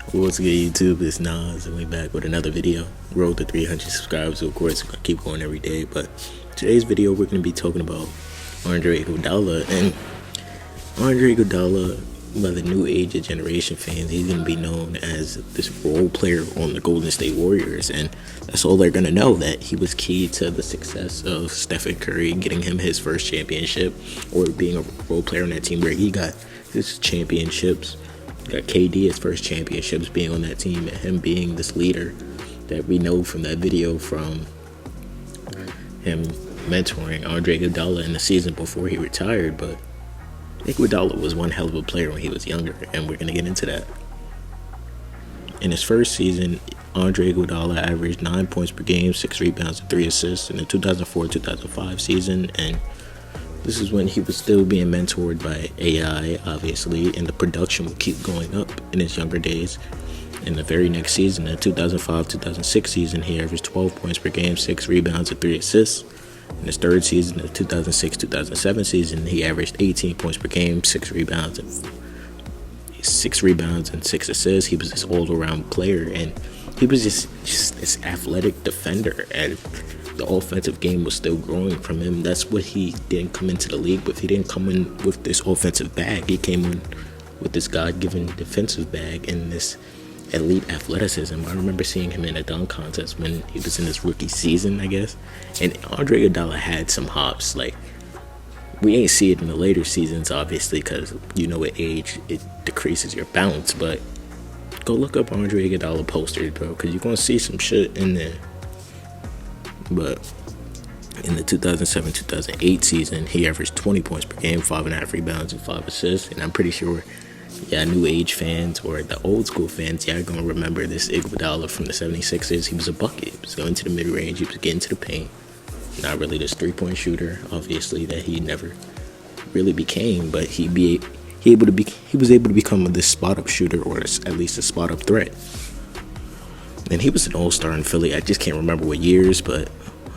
What's good, YouTube? It's Nas, and we back with another video. Road to 300 subscribers, so of course, we're gonna keep going every day. But today's video, we're gonna be talking about Andre Iguodala, and Andre Iguodala, by the new age of generation fans, he's gonna be known as this role player on the Golden State Warriors, and that's all they're gonna know. That he was key to the success of Stephen Curry getting him his first championship, or being a role player on that team where he got his championships. Got KD his first championships being on that team, and him being this leader that we know from that video from him mentoring Andre Iguodala in the season before he retired. But Iguodala was one hell of a player when he was younger, and we're going to get into that. In his first season, Andre Iguodala averaged 9 points per game, 6 rebounds, and 3 assists in the 2004-2005 season, and this is when he was still being mentored by AI, obviously, and the production would keep going up in his younger days. In the very next season, the 2005-2006 season, he averaged 12 points per game, 6 rebounds, and 3 assists. In his third season, the 2006-2007 season, he averaged 18 points per game, 6 rebounds, and 6 assists. He was this all-around player, and he was just this athletic defender, and the offensive game was still growing from him. That's what he didn't come into the league with. He didn't come in with this offensive bag. He came in with this God-given defensive bag and this elite athleticism. I remember seeing him in a dunk contest when he was in his rookie season, I guess. And Andre Iguodala had some hops. Like, we ain't see it in the later seasons, obviously, because with age it decreases your bounce. But go look up Andre Iguodala posters, bro, because you're gonna see some shit in there. But in the 2007-2008 season, he averaged 20 points per game, 5.5 rebounds, and 5 assists. And I'm pretty sure, new age fans or the old school fans, are going to remember this Iguodala from the 76ers. He was a bucket. He was going to the mid-range. He was getting to the paint. Not really this three-point shooter, obviously, that he never really became. But he was able to become this spot-up shooter, or at least a spot-up threat. And he was an all-star in Philly. I just can't remember what years, but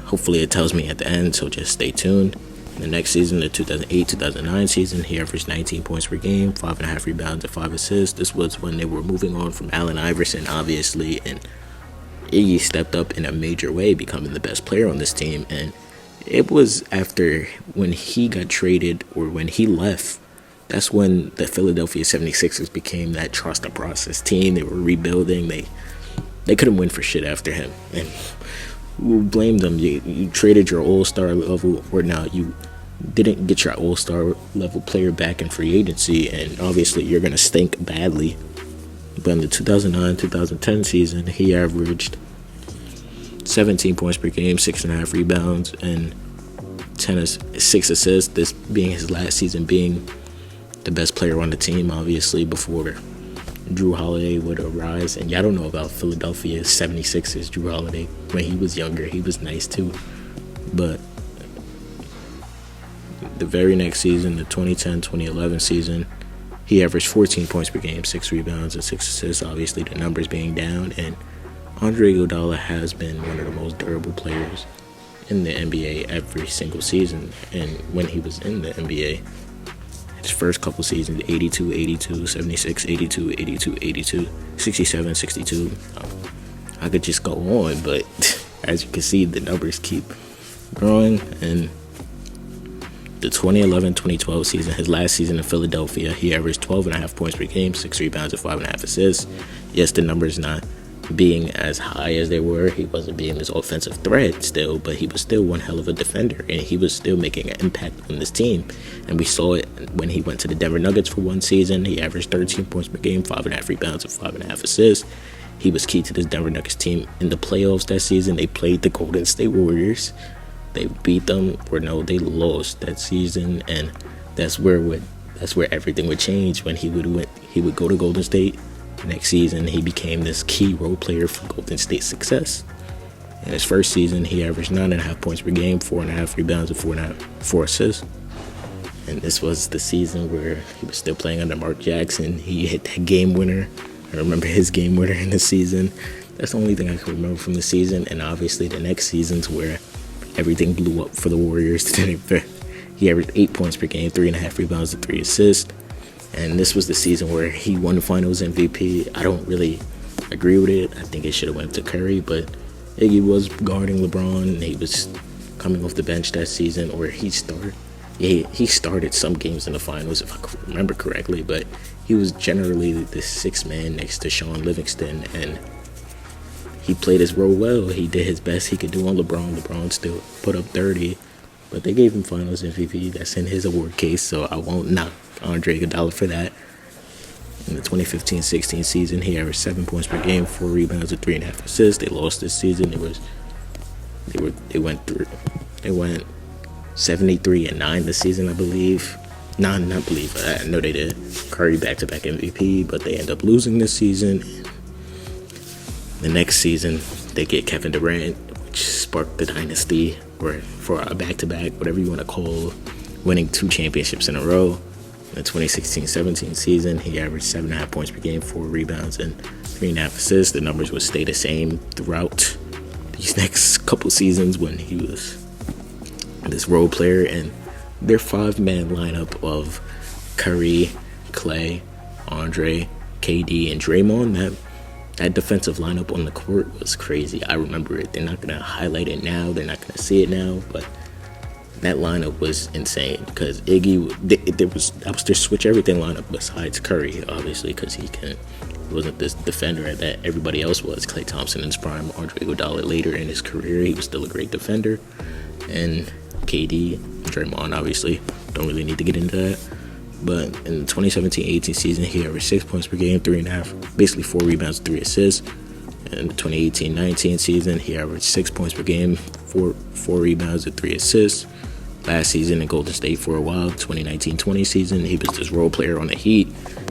hopefully it tells me at the end, so just stay tuned. In the next season, the 2008-2009 season, he averaged 19 points per game, 5.5 rebounds, and 5 assists. This was when they were moving on from Allen Iverson, obviously, and Iggy stepped up in a major way, becoming the best player on this team. And it was after when he got traded, or when he left, that's when the Philadelphia 76ers became that trust the process team. They were rebuilding. They couldn't win for shit after him, and who blamed them? You traded your all-star level, or now you didn't get your all-star level player back in free agency, and obviously you're gonna stink badly. But in the 2009-2010 season, he averaged 17 points per game, 6.5 rebounds, and 6 assists. This being his last season, being the best player on the team, obviously, before Drew Holiday would arise. And y'all don't know about Philadelphia 76ers Drew Holiday. When he was younger, he was nice too. But the very next season, the 2010-2011 season, he averaged 14 points per game, 6 rebounds, and 6 assists. Obviously, the numbers being down. And Andre Iguodala has been one of the most durable players in the NBA every single season. And when he was in the NBA, his first couple seasons, 82, 82, 76, 82, 82, 82, 67, 62. I could just go on, but as you can see, the numbers keep growing. And the 2011-2012 season, his last season in Philadelphia, he averaged 12.5 points per game, 6 rebounds, and 5.5 assists. Yes, the numbers not being as high as they were. He wasn't being this offensive threat still, but he was still one hell of a defender, and he was still making an impact on this team. And we saw it when he went to the Denver Nuggets for one season. He averaged 13 points per game, 5.5 rebounds, and 5.5 assists. He was key to this Denver Nuggets team in the playoffs that season. They played the Golden State Warriors. They beat them, or no, they lost that season, and that's where everything would change. When he would go to Golden State. Next season, he became this key role player for Golden State's success. In his first season, he averaged 9.5 points per game, 4.5 rebounds, and 4 assists. And this was the season where he was still playing under Mark Jackson. He hit that game winner. I remember his game winner in the season. That's the only thing I can remember from the season. And obviously the next seasons where everything blew up for the Warriors. He averaged 8 points per game, 3.5 rebounds, and 3 assists. And this was the season where he won the Finals MVP. I don't really agree with it. I think it should have went to Curry, but Iggy was guarding LeBron, and he was coming off the bench that season, or he started. Yeah, he started some games in the finals, if I remember correctly, but he was generally the sixth man next to Sean Livingston, and he played his role well. He did his best he could do on LeBron. LeBron still put up 30, but they gave him Finals MVP. That's in his award case, so I won't knock Andre Iguodala for that. In the 2015-16 season, he averaged 7 points per game, 4 rebounds, and 3.5 assists. They lost this season. They went 73-9 this season, I believe. I know they did. Curry back-to-back MVP, but they end up losing this season. The next season, they get Kevin Durant, which sparked the dynasty, or for a back-to-back, whatever you want to call, winning 2 championships in a row. In the 2016-17 season, he averaged 7.5 points per game, 4 rebounds, and 3.5 assists. The numbers would stay the same throughout these next couple seasons when he was this role player. And their 5-man lineup of Curry, Clay, Andre, KD, and Draymond, that defensive lineup on the court was crazy. I remember it. They're not going to highlight it now. They're not going to see it now, but that lineup was insane because Iggy, that was their switch everything lineup besides Curry, obviously, because he wasn't this defender that everybody else was. Klay Thompson in his prime, Andre Iguodala later in his career, he was still a great defender. And KD, Draymond, obviously, don't really need to get into that. But in the 2017-18 season, he averaged 6 points per game, 3.5, basically 4 rebounds, 3 assists. In the 2018-19 season, he averaged 6 points per game, 4 rebounds, and 3 assists. Last season in Golden State for a while, 2019-20 season, he was this role player on the Heat.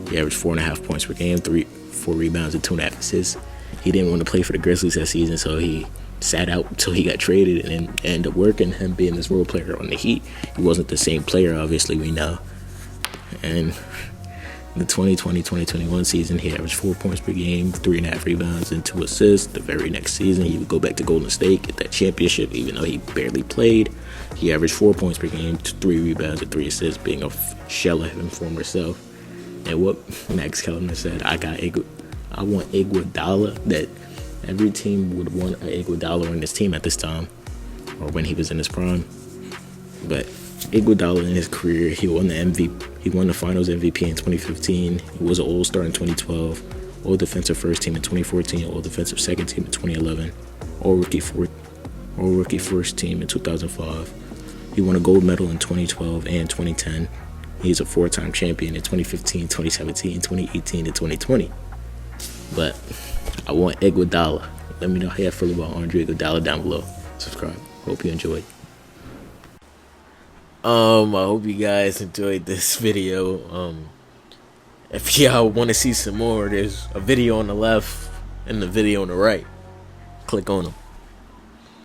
He averaged 4.5 points per game, 4 rebounds, and 2.5 assists. He didn't want to play for the Grizzlies that season, so he sat out until he got traded and then ended up working, him being this role player on the Heat. He wasn't the same player, obviously, we know. And in the 2020-2021 season, he averaged 4 points per game, 3.5 rebounds, and 2 assists. The very next season, he would go back to Golden State, get that championship, even though he barely played. He averaged 4 points per game, 3 rebounds, and 3 assists, being a shell of his former self. And what Max Kellerman said, I want Iguodala, that every team would want an Iguodala on this team at this time, or when he was in his prime. But Iguodala in his career, he won the MVP. He won the Finals MVP in 2015. He was an All-Star in 2012, All-Defensive First Team in 2014, All-Defensive Second Team in 2011, All-Rookie First Team in 2005. He won a gold medal in 2012 and 2010. He's a 4-time champion in 2015, 2017, 2018, and 2020. But I want Iguodala. Let me know how you feel about Andre Iguodala down below. Subscribe. Hope you enjoyed. I hope you guys enjoyed this video. If y'all want to see some more, there's a video on the left and the video on the right. Click on them.